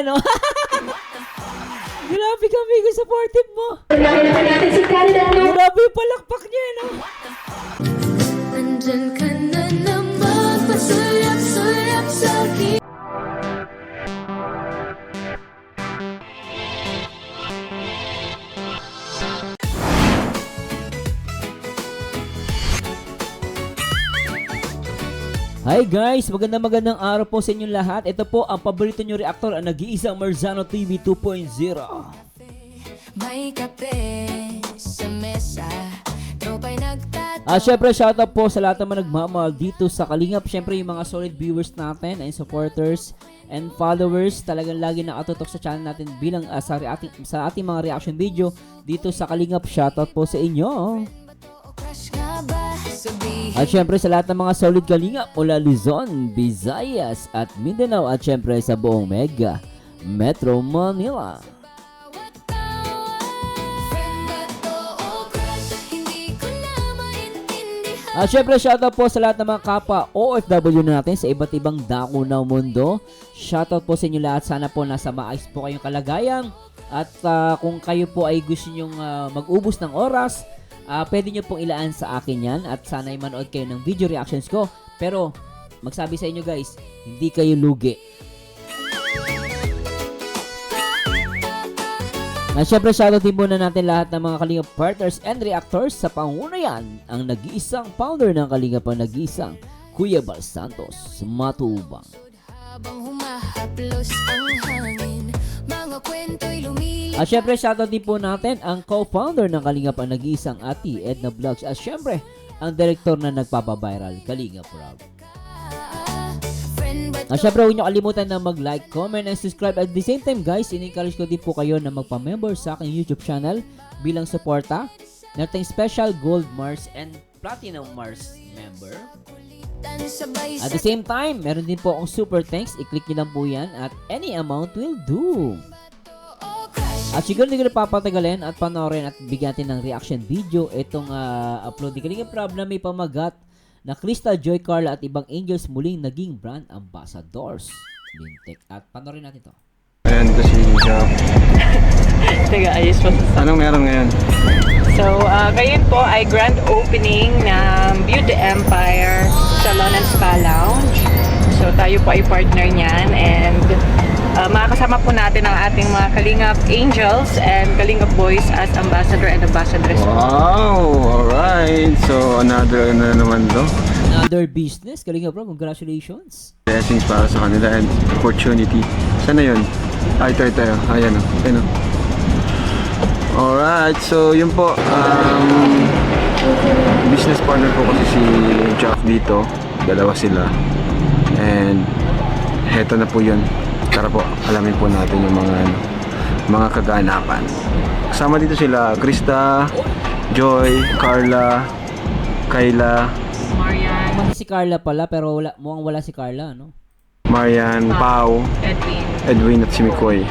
no? Grabe ka, amigo, supportive mo. Grabe yung palakpak niya, no? Nandyan ka na naman, pasulap-sulap sa akin. Hi guys! Magandang araw po sa inyong lahat. Ito po ang paborito nyo reactor, ang nag-iisang Marzano TV 2.0. May kape sa mesa, tropa'y nagtatawag. Syempre shoutout po sa lahat naman nagmamahal dito sa Kalingap. Syempre yung mga solid viewers natin and supporters and followers, talagang lagi nakatutok sa channel natin bilang sa ating mga reaction video dito sa Kalingap. Shoutout po sa inyo. At syempre sa lahat ng mga solid Kalingap mula Luzon, Visayas at Mindanao, at syempre sa buong Mega Metro Manila. At syempre shoutout po sa lahat ng mga kapwa OFW natin sa iba't ibang dako ng mundo. Shoutout po sa inyo lahat. Sana po nasa maayos po kayong kalagayan. At kung kayo po ay gusto nyong mag-ubos ng oras, pwede nyo pong ilaan sa akin yan. At sana ay manood kayo ng video reactions ko. Pero magsabi sa inyo guys, hindi kayo lugi. Siyempre, shoutout din muna natin lahat ng mga Kalingap partners and reactors sa pangunayan ang nag-iisang founder ng Kalingap, ang nag-iisang Kuya Bal Santos Matubang. Habang humahaplos ang hangin, mga kwento'y lumilipad. At syempre, shoutout din po natin ang co-founder ng Kalingap, ang nag-iisang Ate Edna Vlogs. At syempre, ang direktor na nagpapaviral, Kalingap Rob. At syempre, huwag nyo kalimutan na mag-like, comment, and subscribe. At the same time guys, in-encourage ko din po kayo na magpa-member sa aking YouTube channel bilang suporta. Nating special Gold Mars and Platinum Mars member. At the same time, meron din po akong super thanks. I-click nyo lang po yan at any amount will do. At siguro hindi ko napapatagalin at panoorin at bigyan natin ng reaction video itong upload ni Kalingap Rob na may pamagat na Krista, Joy, Carla at ibang angels muling naging brand ambassadors. Lintek. At panoorin natin to. Ayan, ito si Job. Teka, ayos po sa... Anong meron ngayon? So, ngayon po ay grand opening ng Beauty Empire Salon and Spa Lounge. So, tayo po ay partner niyan and makakasama po natin ang ating mga Kalingap Angels and Kalingap Boys as ambassador and ambassadress. Wow! Alright! So, another na naman to. Another business. Kalingap Rob, congratulations. Blessings para sa kanila and opportunity. Saan na yun? Ito. Ayan o. Ayan o. Alright, so yun po. Business partner po kasi si Jack dito. Dalawa sila. And heto na po yun. Tara po, alamin po natin yung mga kaganapan. Kasama dito sila Krista, Joy, Carla, Kayla, Marian, Kasi si Carla pala, pero mukhang wala si Carla, no? Marian, Pau, Edwin at si Mikoy.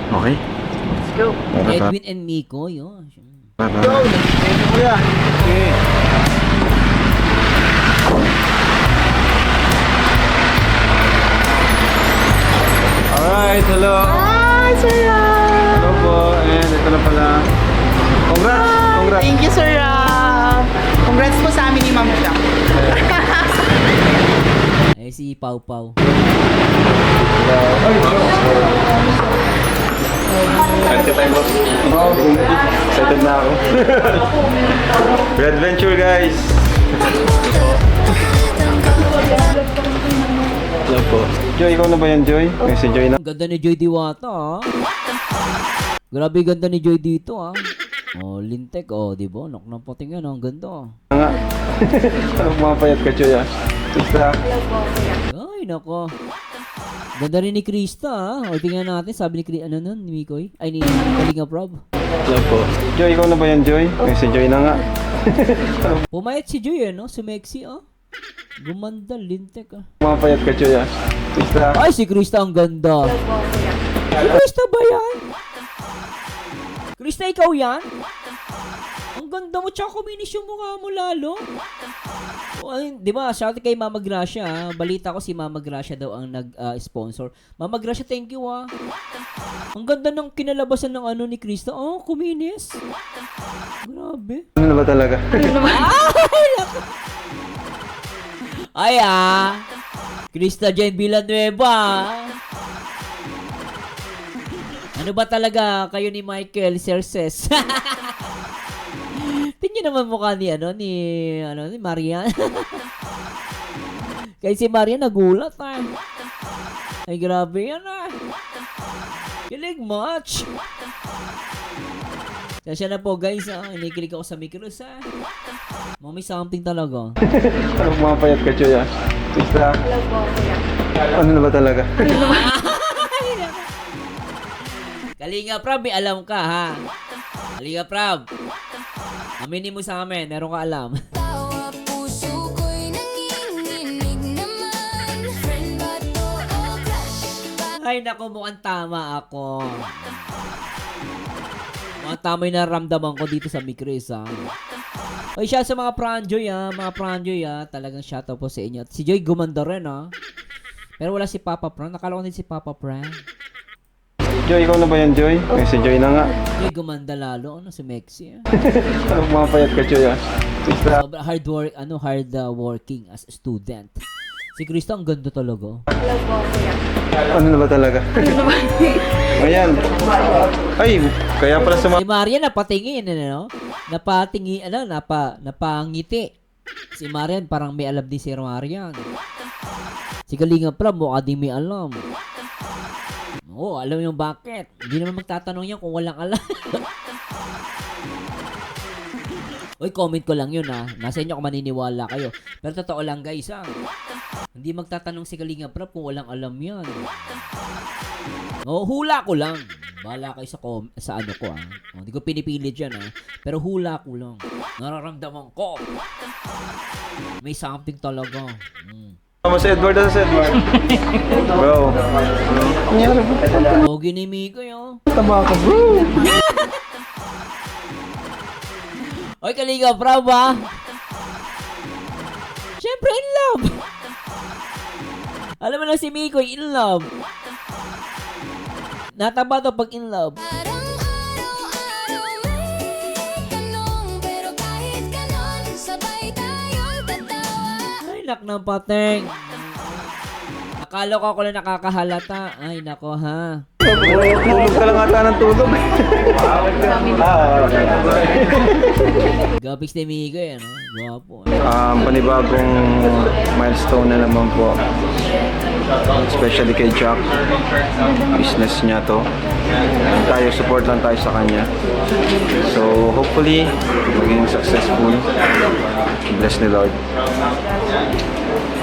Okay? Let's go. Edwin and Miko, yun. Alright, hello. Hi, Sir Rob! Hello po, and ito na pala. Congrats! Thank you, Sir Rob! Congrats po sa amin ni Ma'am Jack. Si Pau Pau. Excited na ako. Good adventure, guys! Hello po. Joy, ikaw na ba yan, Joy? Si Joy na. Ang ganda ni Joy Diwata, ah. Grabe ganda ni Joy dito, ah. Oh, lintek, oh, di ba? Nok ng puting yan, ang ganda. Nga. Anong mga payat ka, Joy, ah? Krista. Ay, nako. Ganda rin ni Krista, ah. O, tingnan natin, sabi ni Krista, ni Mikoy? Ay, ni Kalingap Rob. Hello po. Joy, ikaw na ba yan, Joy? Si Joy na nga. Pumayat si Joy, no? Sumexy, ah. Gumanda, lintek, ah. Mga payat ka, Joy, ah? Krista. Ay, si Krista ang ganda. Si Krista ba yan? Krista, ikaw yan? Ang ganda mo, tsaka kuminis yung mukha mo lalo. Ay, di ba, shout out kay Mama Gracia. Balita ko si Mama Gracia daw ang nag-sponsor. Mama Gracia, thank you Ang ganda ng kinalabasan ng ano ni Krista. Oh, kuminis. Grabe. Ano na ba talaga? Ay Krista Jane Villanueva. Ano ba talaga kayo ni Michael Cerces? Tingnan naman mukha ni Marian. Kaya si Marian nagulat Ay grabe yan Kilig much. Kasi na po guys inikilig ako sa micros May something talaga. Ano mga payat ka, Choy, Krista? Ano na ba talaga? Kalinga Prab, may alam ka Kalinga Prab. Aminin mo sa amin, meron ka alam. Tawa puso ko'y nanginginig naman. Friend ba to o crush ba? Ay naku, mukhang tama ako. Mukhang tama yung naramdaman ko dito sa Micris Ay siya sa mga Pranjoy mga Pranjoy talagang shoutout po sa inyo. At si Joy gumanda rin Pero wala si Papa Pran. Nakala ko din si Papa Pran. Joy, ikaw na ba yan, Joy? Ay, si Joy na nga. Joy gumanda lalo si Mexi Ano mga payat ka, Choy, Krista? Hard working as a student. Si Krista ang ganda talaga. Ano na ba talaga? Ayan. Ay, kaya pala sa Si Marian napatingin, napangiti. Si Marian parang may alam din si Marian. Si Kalinga Prab mukha din may alam. Oo, alam yung bakit. Hindi naman magtatanong yan kung walang alam. Uy, comment ko lang yun Nasa inyo kung maniniwala kayo. Pero totoo lang guys Hindi magtatanong si Kalinga Prab kung walang alam yan. Hula ko lang. Bahala kayo sa ano ko Hindi ko pinipilit yan Pero hula ko lang. Nararamdaman ko. May something talaga. Si Edward si Edward. Bro. Pogi ni Miko Tama ka, bro. Oy, Kalinga Prab Siyempre in love. Alam mo na si Miko in love. Nataba to pag in love. Parang araw-araw may tanong, pero kahit ganon, sabay tayong tatawa. Ay, nak ng pateng. Akala ko ako lang nakakahalata. Ay, nako Tulog ka lang ata ng tulog. Gapix ni Miko Gwapo. Panibagong milestone na naman po. Especially kay Jack. Business niya to. Tayo, support lang tayo sa kanya. So, hopefully, maging successful. Bless ni Lord.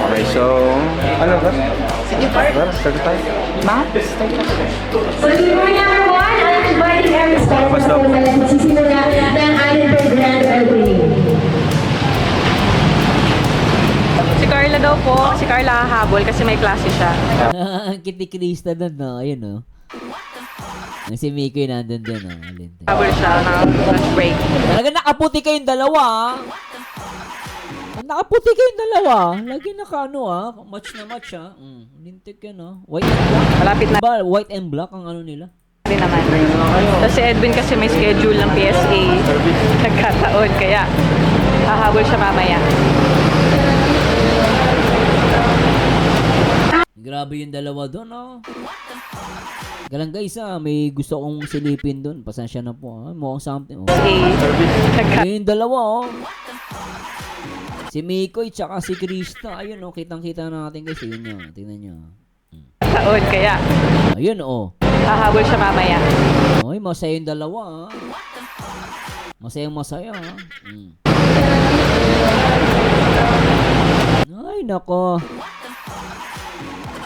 Okay, so, ano ba? Sige, start tayo. So, good morning everyone. I'm inviting every sponsor na nagsisimula ng Annenberg Grand Opening. Si Carla daw po. Si Carla hahabol kasi may klase siya. Ang kiti-Krista doon Ayun Ang si Miko yung nandun din Habol siya ng lunch break. Talaga nakaputi kayong dalawa Nakaputi kayong dalawa. Lagi match na match Lintik yan White and black. Malapit na Diba, white and black ang ano nila. din naman. Tapos si Edwin kasi may schedule ng PSA. Nagkataon. Kaya hahabol siya mamaya. Grabe yung dalawa doon Galang guys may gusto kong silipin doon. Pasensya na po mukhang something PSA. Yung dalawa Si Mikoy tsaka si Krista. Ayun kitang-kita natin guys. Tingnan nyo. Nagkataon. Kaya Ayun hahabol siya mamaya. Ay, masaya yung dalawa Masaya Ay, nako.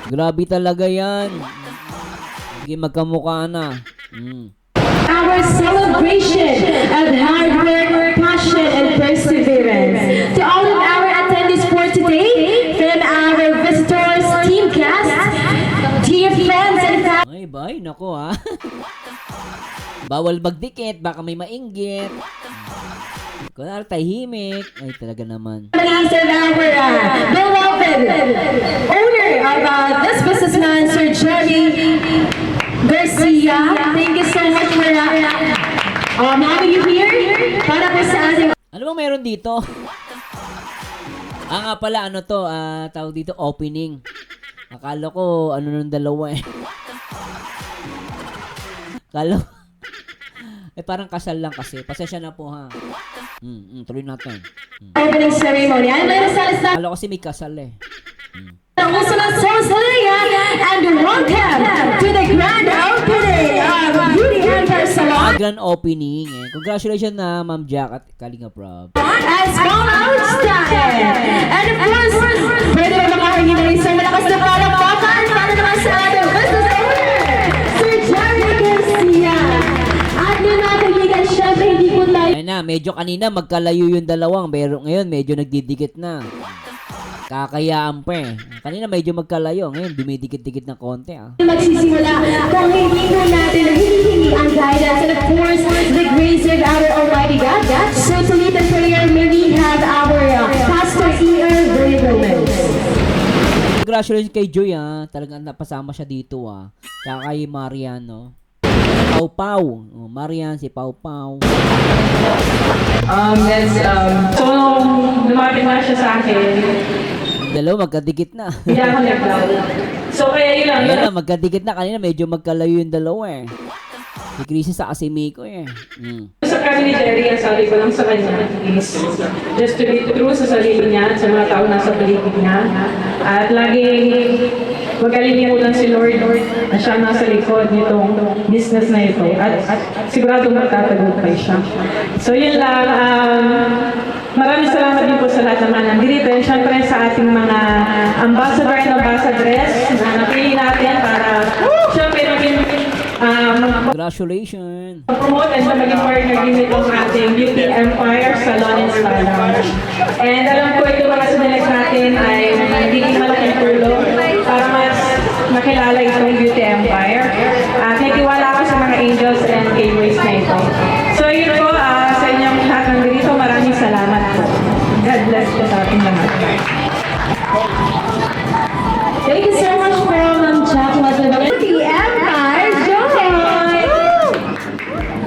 Grabe talaga yan. Hindi magkamukha na. Our celebration of hard work, passion, and perseverance. To all of our attendees for today, from our visitors, team guests, dear friends and family. Ay, bay, nako Bawal magdikit, baka may mainggit. Kunwari tahimik. Ay, talaga naman. Please serve our beloved owner of this businessman, Sir Jerry Garcia. Thank you so much for having you here. Para po sa ating Ano bang meron dito? Nga pala, ano to, tawag dito, opening. Akala ko, ano nung dalawa eh. Akala ko, parang kasal lang kasi. Pasensya na po ha. Tuloy natin. opening ceremony. I'm Lena Salazar. Akala ko kasi may kasal eh. Ursula Sosalia, and welcome to the grand opening of Beauty Empire Salon. Grand opening eh. Congratulations na Ma'am Jack at Kalinga Prab. As Small Out Style. And of course, pwede ba makakahingi ng isang malakas na palakpakan para naman sa ating business owner, Sir Jerry Garcia. At yun natin, syempre hindi po tayo Ayun na, medyo kanina magkalayo yung dalawang. Pero ngayon, medyo nagdidikit na. Kakayaan pa eh. Kanina medyo magkalayo. Ngayon, dumidikit-dikit na konti ah. magsisimula kung hindi po natin hinihingi ang guidance and of course, the grace of our Almighty God. So to lead the prayer, may we have our Pastor E.R. Gomez. Congratulations kay Joy ah. Talagang napasama siya dito ah. Tsaka kay Mariano. Pau Pau. Oh, Marian, si Pau Pau. So, lumapit na siya sa akin. Yung dalawa magkadikit na. Hindi ako nag-vlog. So, kaya yun lang. Ayun na, magkadikit na. Kanina medyo magkalayo yung dalawa eh. Si Chrissy sa Asimiko eh. Sa kami ni Jerry, ang sabi ko lang sa kanya is just to be true sa sarili niya, sa mga tao nasa paligid niya. At laging magkalilimutan si Lord na siya nasa likod nitong business na ito. At sigurado magtatagumpay siya. So yun lang. Maraming salamat din po sa lahat ng mga nandito. And syempre sa ating mga ambassador and ambassadress na napili natin para syempre maging Congratulations. promote and maging partner din itong ating Beauty Empire Salon and Spa Lounge. And alam ko ito mga sumilag natin ay magiging malaking tulong para mas makilala itong Beauty Empire. At nagtiwala ako sa mga angels and gateways na ito. So yun po, sa inyong lahat nandito, maraming salamat po. God bless po sa ating lahat. Thank you so much for Ma'am Jack. Beauty Empire Joy!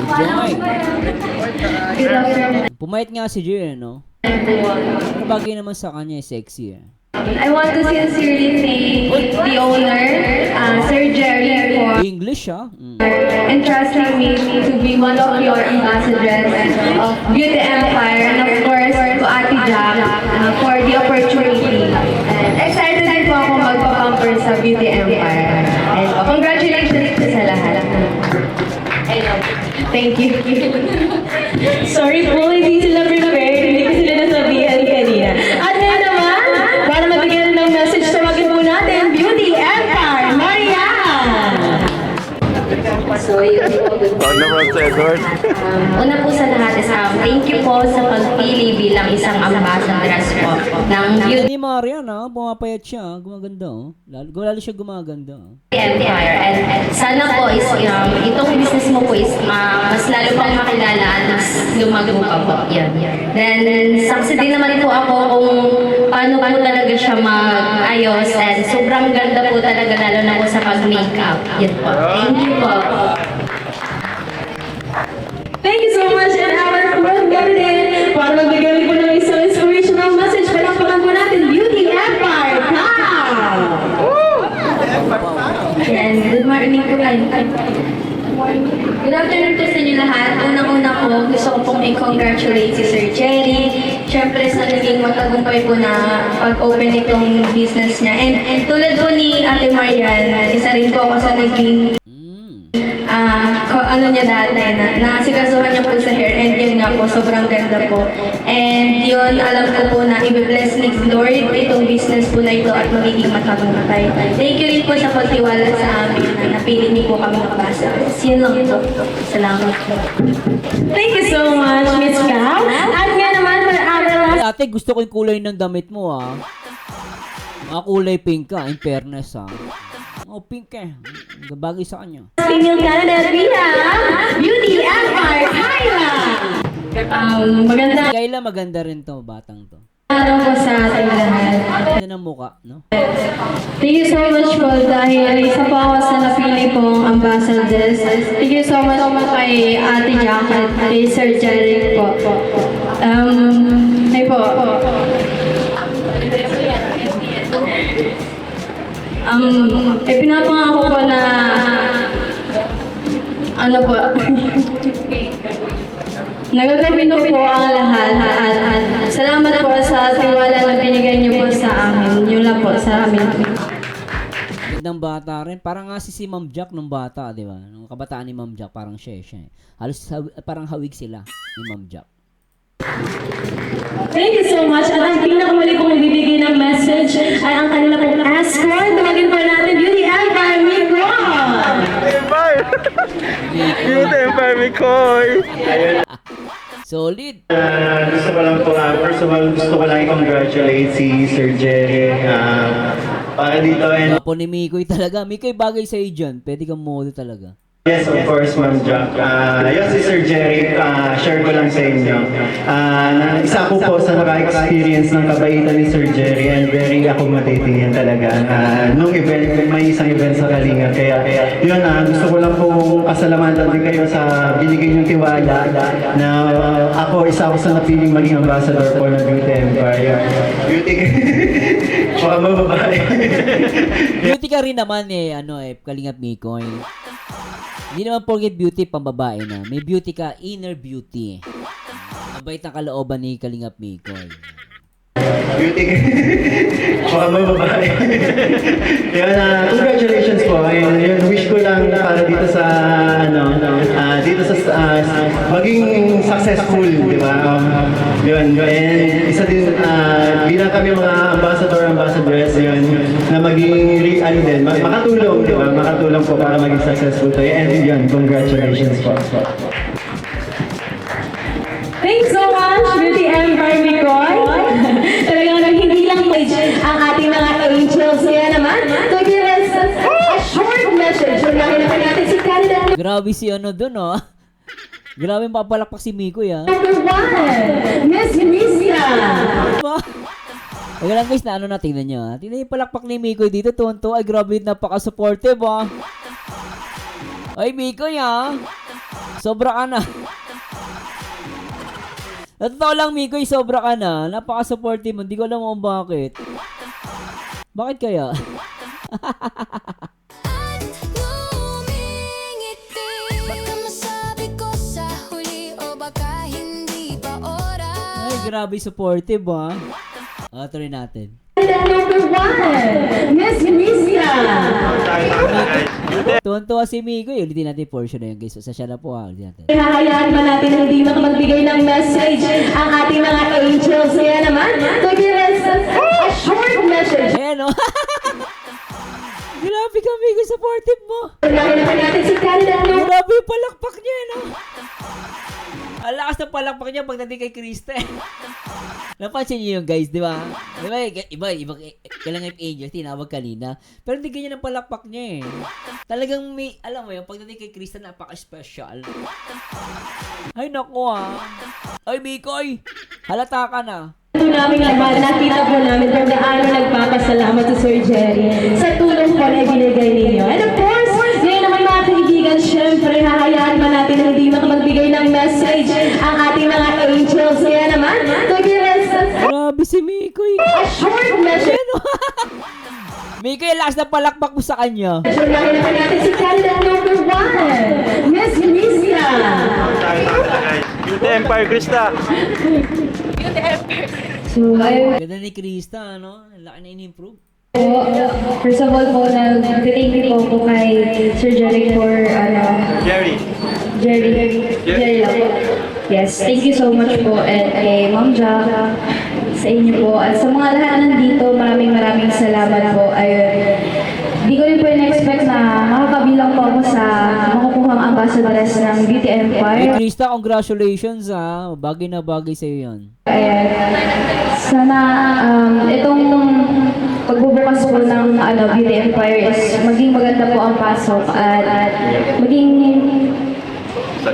Joy. Good afternoon. Pumayat nga si Joy, no? Bagay naman sa kanya, sexy eh. I want to sincerely thank the owner, Sir Jerry, for English ah. entrusting me to be one of your ambassadors of Beauty Empire, and of course to Ate Jack for the opportunity. And excited din po ako magpa-pamper sa Beauty Empire. And congratulations po sa lahat. Thank you. Sorry po, hindi sila prepared. Hindi ko sila nasabihan kanina. At ngayon naman, para mabigyan ng message, tawagin po natin, Beauty Empire, Maria! So, yun po. Ano ba sa Edward? Una po sa lahat is thank you po sa pagpili bilang isang ambassadors po ng Beauty Ni Marian ah, pumapayat siya, gumaganda oh. Lalo siya gumaganda oh. Empire. And sana po is itong business mo po is mas lalo pang makilala at mas lumago pa po. Yan. Then, saksi din naman po ako kung paano po talaga siya mag-ayos and sobrang ganda po talaga lalo na po sa pag-makeup. Yan po. Thank you po. Thank you so much, and our fourth candidate, para magbigay po ng isang inspirational message, palakpakan po natin, Beauty Empire, Pam! And good morning po kayo. Good afternoon po sa inyo lahat. Unang-una po, gusto ko pong i-congratulate si Sir Jerry. Siyempre sa naging matagumpay po na pag-open itong business niya. And tulad po ni Ate Marian, isa rin po ako sa naging ano niya dati na nasikasuhan niya po sa hair, and yun nga po, sobrang ganda po. And yun, alam ko po na i-bless ni Lord itong business po na ito at magiging matagumpay. Thank you rin po sa pagtiwala sa amin na napili niyo po kami ng basa. Yun lang po. Salamat po. Thank you so much, Miss Pam. At nga naman, for our last Ate, gusto ko yung kulay ng damit mo ah. Mga kulay pink ka, in fairness ah. Oh, pink eh. Bagay sa kanya. female candidate, we have Beauty Empire, Kyla! Magandang Kayla, maganda rin to, batang to. araw po sa ating lahat. Ganda ng muka, no? Thank you so much po dahil isa po ako sa napili pong ambassadors. Thank you so much po kay Ate Jack at kay Sir Jeric po. Ay po. Pinapangako ko na ano po, nagagawin ko po ang lahat at salamat po sa tiwala na binigay niyo po sa amin. Yun lang po sa amin. Gandang bata rin. Parang nga si Ma'am Jack nung bata, di ba? Nung kabataan ni Ma'am Jack, parang siya. Halos parang hawig sila ni Ma'am Jack. Thank you so much. At ang pinakamuli kong bibigay ng message ay ang kanila pong escort. Tumagin po natin, Beauty Empire Micro! Beauty Empire Mikoy! Solid! Gusto ko lang po, first of all, gusto ko lang i-congratulate si Sir Jerry para dito and Gwapo ni Mikoy talaga. Mikoy, bagay sa'yo dyan. Pwede kang model talaga. yes, of course, Ma'am Jack. Yun si Sir Jerry, share ko lang sa inyo. Isa ko po sa naka-experience ng kabaitan ni Sir Jerry and very accommodating yan talaga. Nung event, may isang event sa Kalinga. Kaya yun, gusto ko lang pong pasalamatan din kayo sa binigay niyong tiwala na isa ako sa napiling maging ambassador po ng Beauty Empire. Beauty baka mababae. Beauty ka rin naman Kalingap Mikoy. Hindi naman porket beauty pambabae na. May beauty ka, inner beauty. Mabait ang kalooban ni Kalingap Mikoy. Beauty baka mababae. Yun, congratulations po. And yun, wish ko lang para dito sa maging successful, di ba? Yun, and isa din, bilang kami mga ambassadors, yun, na maging, makatulong, di ba? Makatulong po para maging successful tayo. And yun, congratulations po. Thanks so much, Beauty Empire Mikoy. Talagang hindi lang ang ating mga angels. Kaya naman, to give us a short message. Unahin naman natin si Canada. Grabe si dun, Grabe mapapalakpak si Mikoy, Number 1, Miss Misia. Diba? Teka lang guys, na tingnan nyo, Tingnan yung palakpak ni Mikoy dito, tonto. Ay, grabe, napaka-supportive, Ay, Mikoy, Sobra ka na. Totoo lang, Mikoy, sobra ka na. Napaka-supportive mo. Hindi ko alam kung bakit. Bakit kaya? At ngumingiti. Baka masabi ko sa huli o baka hindi pa oras. Ay, grabe supportive, Try natin. Number 1, Miss Misia. Tuwan-tuwa si Mikoy. Ulitin natin yung portion na yun, guys. Sa siya na po, Ulitin natin. Hahayaan ba natin hindi makapagbigay ng message ang ating mga angels? Kaya naman, to give us a short message. Ayan, Grabe ka, Mikoy. Supportive mo. Unahin naman natin si Canada. Grabe yung palakpak niya, Ang lakas ng palakpak niya pagdating kay Krista. Napansin niyo yung guys, di ba? Iba, Kalingap Angel, tinawag kanina. Pero hindi ganyan ang palakpak niya, Talagang may, alam mo yun, pagdating kay Krista, napaka-special. Ay, naku, Ay, Mikoy, halata ka na. Ito namin lahat, nakita po namin kung gaano nagpapasalamat si Sir Jerry sa tulong po na ibinigay ninyo. And of course, ngayon naman mga kaibigan, syempre, hahayaan ba natin na hindi makapagbigay ng message ang ating mga angels. Kaya naman, to give us Grabe si Mikoy. a short message. Mikoy, last na palakpak mo sa kanya. Unahin naman natin si Canada number 1, Miss Misia. Beauty Empire, Krista! So, Ganda ni Krista, Ang laki na in-improve. first of all po, thank you po kay Sir Jerry for, Jerry lang po. Yes, thank you so much po and kay Ma'am Jack, sa inyo po. At sa mga lahat nandito, maraming salamat po. Di ko rin po in-expect na makakabilang po ako sa makukuhang ambassadors ng Beauty Hey, Empire. Krista, congratulations, Bagay na bagay sa'yo yan. Sana itong pagbubukas po ng Beauty Empire is maging maganda po ang pasok at maging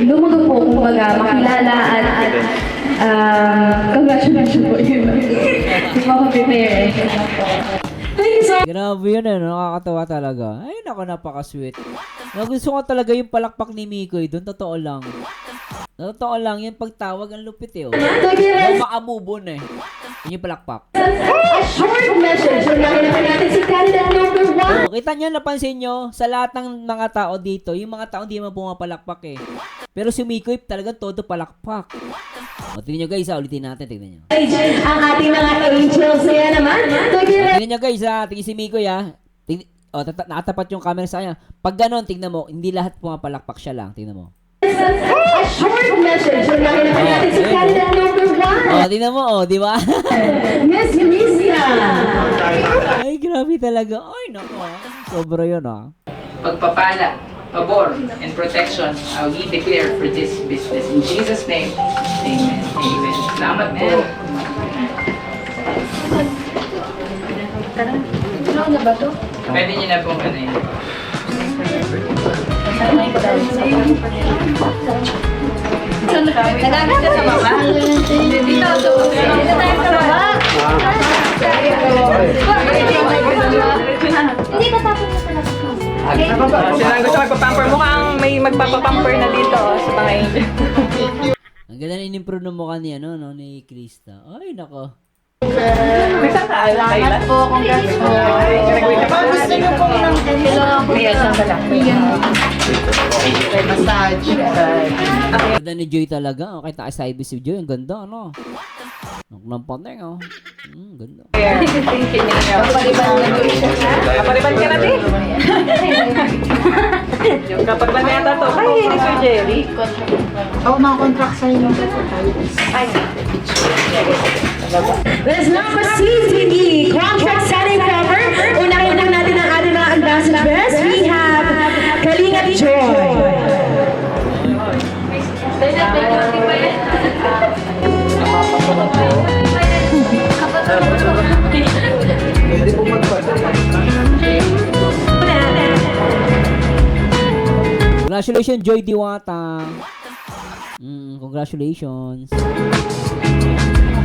lumudo po, kumbaga, makilala at congratulations po yun. Hindi po ako prepare. Thank you so Grabe yun nakakatawa talaga. Ay, nako, napaka-sweet. Gusto ko talaga yung palakpak ni Mikoy doon, totoo lang. Totoo lang, yung pagtawag ang lupit eh. Yung makamubon eh. Yun yung palakpak. A short message. Unahin naman natin si candidate number 1. Kita nyo, napansin nyo, sa lahat ng mga tao dito, yung mga tao hindi naman pumapalakpak eh. Pero si Mikoy talagang todo palakpak. O, tingnan nyo guys ulitin natin, tingnan nyo. Ang ating mga angels na naman. Tingnan nyo guys tingnan si Mikoy nakatapat yung camera sa kanya. Pag ganon, tingnan mo, hindi lahat pumapalakpak, siya lang, tingnan mo. A short message. Unahin naman natin si candidate number 1. Tingnan mo, di ba? Miss Misia. Ay, grabe talaga. Ay, nako. Sobra yun, Pagpapala, pabor, and protection we declare for this business. In Jesus' name, amen. Amen. Salamat po. Pwede niyo na pong ano yun. Nagamit ka sa baba? Dito tayo sa baba. Hindi ka tapos na talaga. Sila ang gusto magpapamper. Mukhang may magpapapamper na dito sa mga angel. Ang ganda na in-improve ng mukha ni, ni Krista. Ay, nako. May saan ka? Kailan? Po, congrats po. Gusto niyo po ng yes, ang dala. Massage. Ang ganda ni Joy talaga. Okay, tayo side by si Joy. Ang ganda, Naglampateng, ganda. Kapaliban ka na, Di. Kapaliban na yata to. Ay, ni Sir Jerry. Let's now proceed with the contract signing cover. Unahin po natin ang ating mga ambassadors. We have Kalingap Joy. Congratulations, Joy Diwata. Congratulations.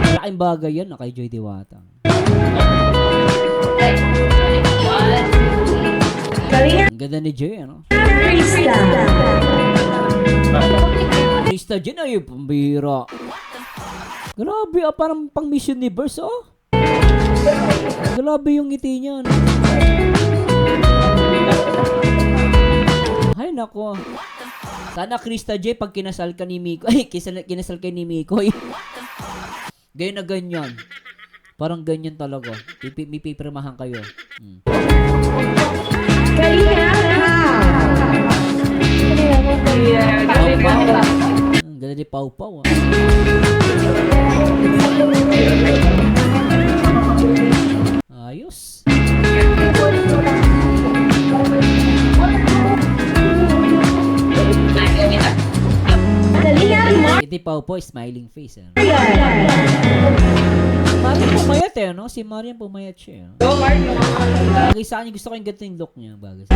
Malaking bagay yan kay Joy Diwata. Ang ganda ni Joy, Krista. Krista dyan ay pambira. Grabe, parang pang Miss Universe, Grabe yung ngiti niya, Ay, nako. Sana Krista J, pag kinasal ka ni Miko, kinasal kay ni Miko, ganyan na ganyan. Parang ganyan talaga. May pipirmahan kayo. Ang ganda ni Pau Pau, Ayos. Iti Pau Pau, smiling face. Marian pumayat Si Marian pumayat siya. Bagay sa akin, gusto ko yung ganito yung look niya. Bagay sa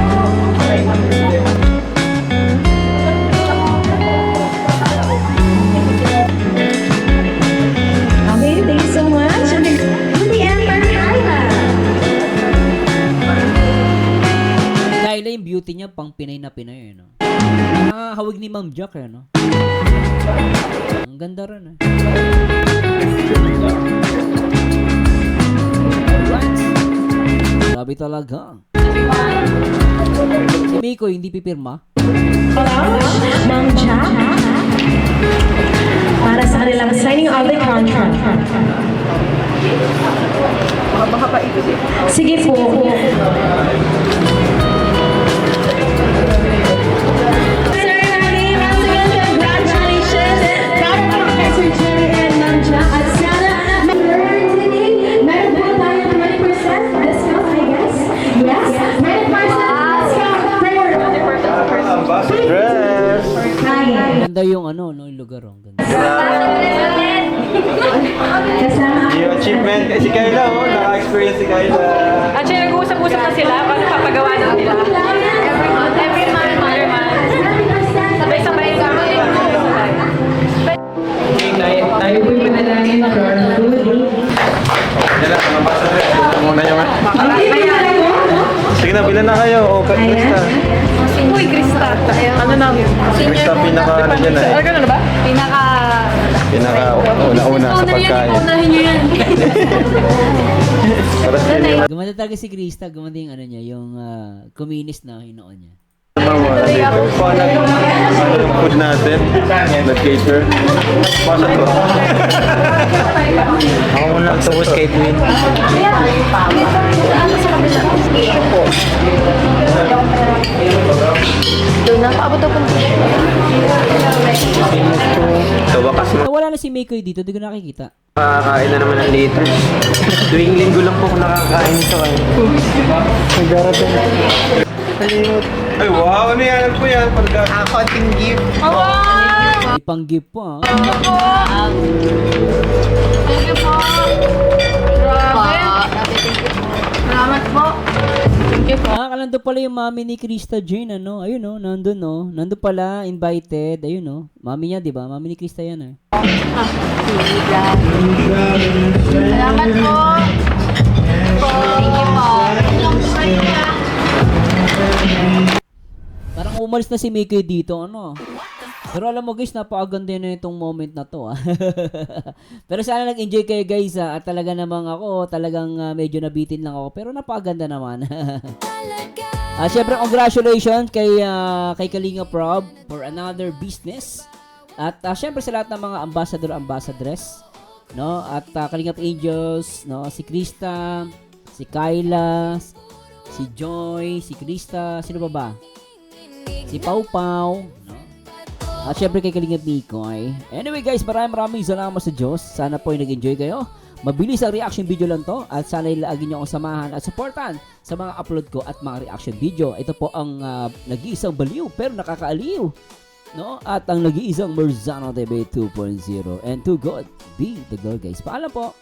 Okay, thank you so much. The Emperor Kyla. Kyla, yung beauty niya pang Pinay na Pinay, hawig ni Ma'am Jack, Ang ganda rin, Grabe talaga. Si Miko, hindi pipirma. Ma'am Jack. Para sa kanilang signing of the contract. Sige po. Sir Rani, once again, congratulations. Para po kay Sir Jerry and Ma'am Jack. At sana, meron po tayo 20% discount, I guess. Yes, 20% discount for Dress! Ganda yung yung lugar, Ang ganda. Yung achievement si Kayla, naka-experience si Kayla. Actually, nag-uusap-usap na sila paano papagawa na nila. Every month. Sabay-sabay kami. ilan na kayo? O, Krista? Uy, Krista. Ano na? Krista, pinaka ano dyan eh. Ganun na ba? Pinaka una-una sa pagkain. Para sa inyo. Gumanda talaga si Krista, gumanda yung ano niya, yung kuminis na hinoon niya. Paano yung food natin? Nag-cater? Pasok ko. Ako muna tapos kay Queen. Sa wakas mo. Wala na si Mikoy dito, di ko nakikita. Nakakain na naman ng later. Tuwing linggo lang po ako nakakain ito. Nagdarating. Ay, wow! Ano yan? Ano po yan? Konting gift. May pang-gift po ah. Nandun pala yung mami ni Krista Jane, ano? Ayun, no? Nandun, no? Nandun pala, invited. Ayun, no? Mami niya, di ba? Mami ni Krista yan, eh. Salamat po. Thank you po. Parang umalis na si Mickey dito, ano? Pero alam mo guys, napakaganda na itong moment na to, ah. Pero sana nag-enjoy kayo guys, ah. At talaga namang ako, talagang medyo nabitin lang ako. Pero napakaganda naman. Siyempre, congratulations kay Kalinga Prob for another business. At siyempre sa lahat ng mga ambassador-ambassadress, no? At Kalingap Angels, no? Si Krista, si Kyla, si Joy, si Krista, sino pa ba? Si Pau Pau, no? At syempre kay Kalingap Mikoy. Anyway guys, maraming salamat sa Diyos. Sana po ay nag-enjoy kayo. Mabilis ang reaction video lang to. At sana ilagin nyo akong samahan at supportan sa mga upload ko at mga reaction video. Ito po ang nag-iisang baliw pero nakakaaliw, no? At ang nag-iisang Marzano TV 2.0. And to God be the glory guys. Paalam po.